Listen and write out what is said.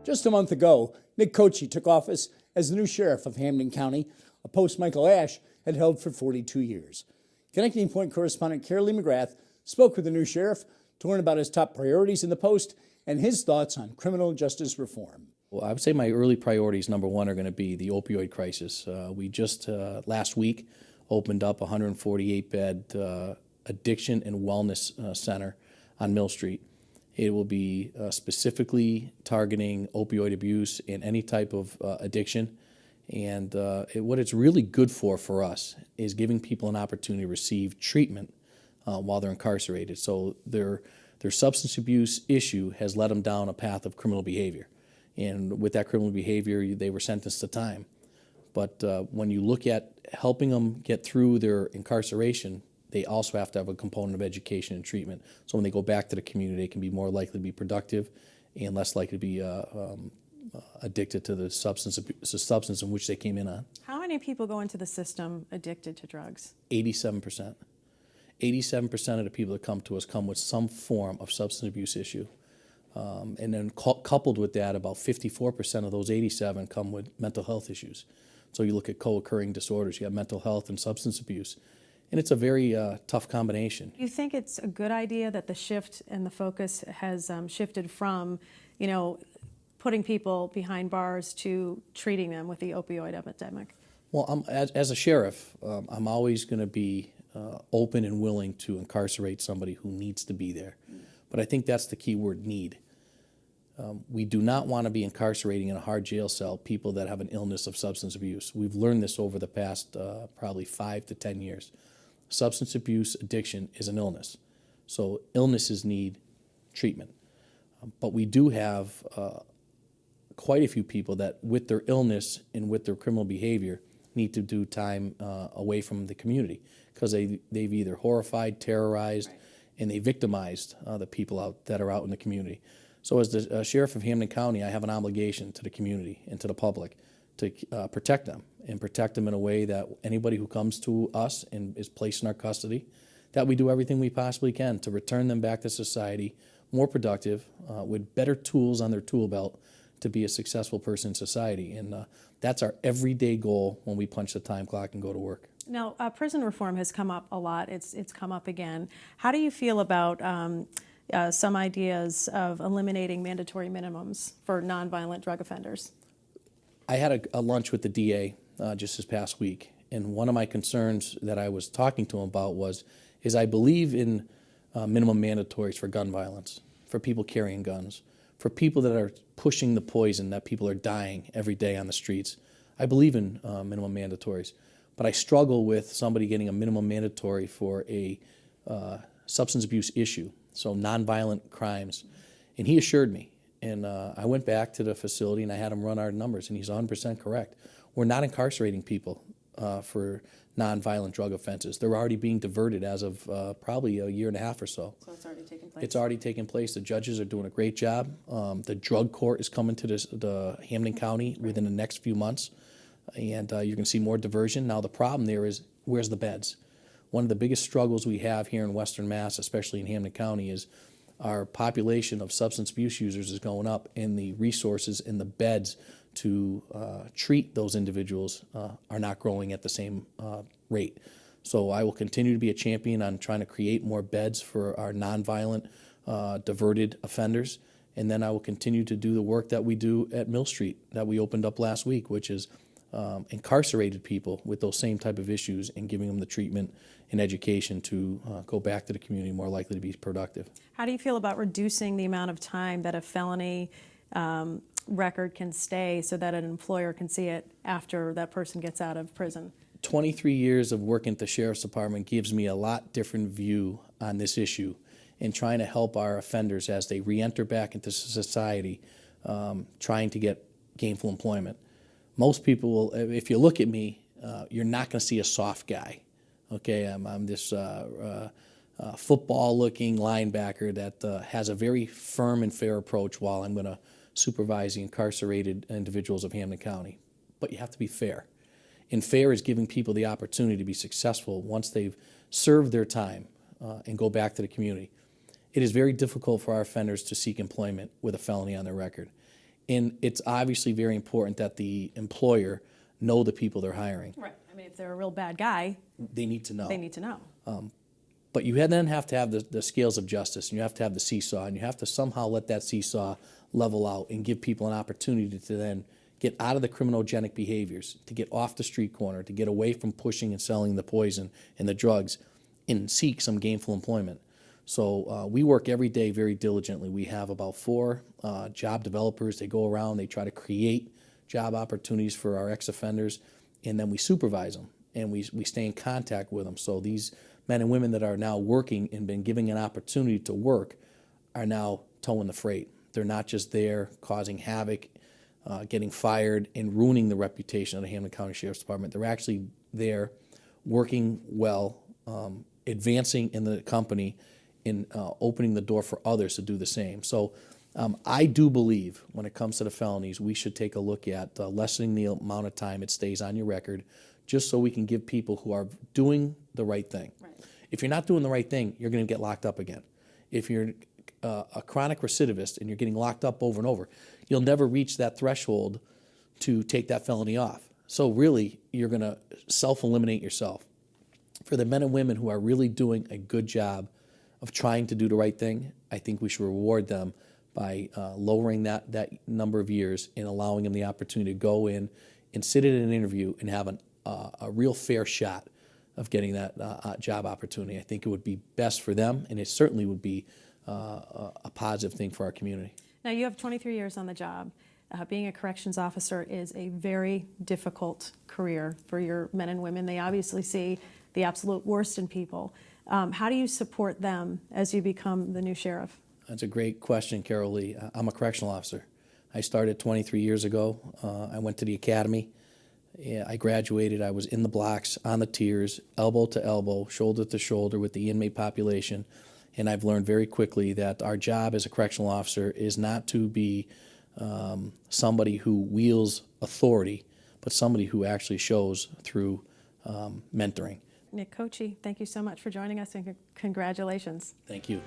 Just a month ago, Nick Cocchi took office as the new sheriff of Hampden County, a post Michael Ashe had held for 42 years. Connecting Point correspondent Carolee McGrath spoke with the new sheriff to learn about his top priorities in the post and his thoughts on criminal justice reform. Well, I would say my early priorities, number one, are going to be the opioid crisis. We just last week opened up a 148-bed addiction and wellness center on Mill Street. It will be specifically targeting opioid abuse and any type of addiction. And what it's really good for us is giving people an opportunity to receive treatment while they're incarcerated. So their substance abuse issue has led them down a path of criminal behavior. And with that criminal behavior, they were sentenced to time. But when you look at helping them get through their incarceration, they also have to have a component of education and treatment. So when they go back to the community, they can be more likely to be productive and less likely to be addicted to the substance in which they came in on. How many people go into the system addicted to drugs? 87%. 87% of the people that come to us come with some form of substance abuse issue. And then coupled with that, about 54% of those 87 come with mental health issues. So you look at co-occurring disorders, you have mental health and substance abuse. And it's a very tough combination. You think it's a good idea that the shift and the focus has shifted from, putting people behind bars to treating them with the opioid epidemic? Well, as a sheriff, I'm always going to be open and willing to incarcerate somebody who needs to be there. But I think that's the key word, need. We do not want to be incarcerating in a hard jail cell people that have an illness of substance abuse. We've learned this over the past probably 5 to 10 years. Substance abuse addiction is an illness. So illnesses need treatment. But we do have quite a few people that with their illness and with their criminal behavior need to do time away from the community because they've either horrified, terrorized, and they victimized the people that are out in the community. So as the sheriff of Hampden County, I have an obligation to the community and to the public to protect them and protect them in a way that anybody who comes to us and is placed in our custody, that we do everything we possibly can to return them back to society more productive, with better tools on their tool belt to be a successful person in society. And that's our everyday goal when we punch the time clock and go to work. Now, prison reform has come up a lot. It's come up again. How do you feel about some ideas of eliminating mandatory minimums for nonviolent drug offenders? I had a lunch with the DA just this past week, and one of my concerns that I was talking to him about is I believe in minimum mandatories for gun violence, for people carrying guns, for people that are pushing the poison that people are dying every day on the streets. I believe in minimum mandatories, but I struggle with somebody getting a minimum mandatory for a substance abuse issue, so nonviolent crimes. And he assured me, and I went back to the facility and I had him run our numbers, and he's 100% correct. We're not incarcerating people for nonviolent drug offenses. They're already being diverted as of probably a year and a half or so. So it's already taken place? It's already taken place. The judges are doing a great job. The drug court is coming to the Hampden County within the next few months, and you're going to see more diversion. Now the problem there is, where's the beds? One of the biggest struggles we have here in Western Mass, especially in Hampden County, is our population of substance abuse users is going up, and the resources and the beds to treat those individuals are not growing at the same rate. So I will continue to be a champion on trying to create more beds for our nonviolent diverted offenders, and then I will continue to do the work that we do at Mill Street that we opened up last week, which is incarcerated people with those same type of issues and giving them the treatment and education to go back to the community more likely to be productive. How do you feel about reducing the amount of time that a felony record can stay so that an employer can see it after that person gets out of prison? 23 years of working at the Sheriff's Department gives me a lot different view on this issue in trying to help our offenders as they re-enter back into society, trying to get gainful employment. Most people will, if you look at me, you're not going to see a soft guy. Okay, I'm this football-looking linebacker that has a very firm and fair approach while I'm going to supervise the incarcerated individuals of Hampden County. But you have to be fair. And fair is giving people the opportunity to be successful once they've served their time and go back to the community. It is very difficult for our offenders to seek employment with a felony on their record. And it's obviously very important that the employer know the people they're hiring. Right. I mean, if they're a real bad guy, They need to know. they need to know. But you then have to have the scales of justice, and you have to have the seesaw, and you have to somehow let that seesaw level out and give people an opportunity to then get out of the criminogenic behaviors, to get off the street corner, to get away from pushing and selling the poison and the drugs, and seek some gainful employment. So we work every day very diligently. We have about 4 job developers. They go around, they try to create job opportunities for our ex-offenders, and then we supervise them, and we stay in contact with them. So these men and women that are now working and been given an opportunity to work are now towing the freight. They're not just there causing havoc, getting fired, and ruining the reputation of the Hampden County Sheriff's Department. They're actually there working well, advancing in the company, and opening the door for others to do the same. So I do believe when it comes to the felonies, we should take a look at lessening the amount of time it stays on your record, just so we can give people who are doing the right thing. Right. If you're not doing the right thing, you're going to get locked up again. If you're a chronic recidivist and you're getting locked up over and over, you'll never reach that threshold to take that felony off. So really, you're going to self-eliminate yourself. For the men and women who are really doing a good job of trying to do the right thing, I think we should reward them by lowering that number of years and allowing them the opportunity to go in and sit in an interview and have a real fair shot of getting that job opportunity. I think it would be best for them, and it certainly would be a positive thing for our community. Now, you have 23 years on the job. Being a corrections officer is a very difficult career for your men and women. They obviously see the absolute worst in people. How do you support them as you become the new sheriff? That's a great question, Carolee. I'm a correctional officer. I started 23 years ago. I went to the academy. I graduated. I was in the blocks, on the tiers, elbow to elbow, shoulder to shoulder with the inmate population. And I've learned very quickly that our job as a correctional officer is not to be somebody who wields authority, but somebody who actually shows through mentoring. Nick Cocchi, thank you so much for joining us, and congratulations. Thank you.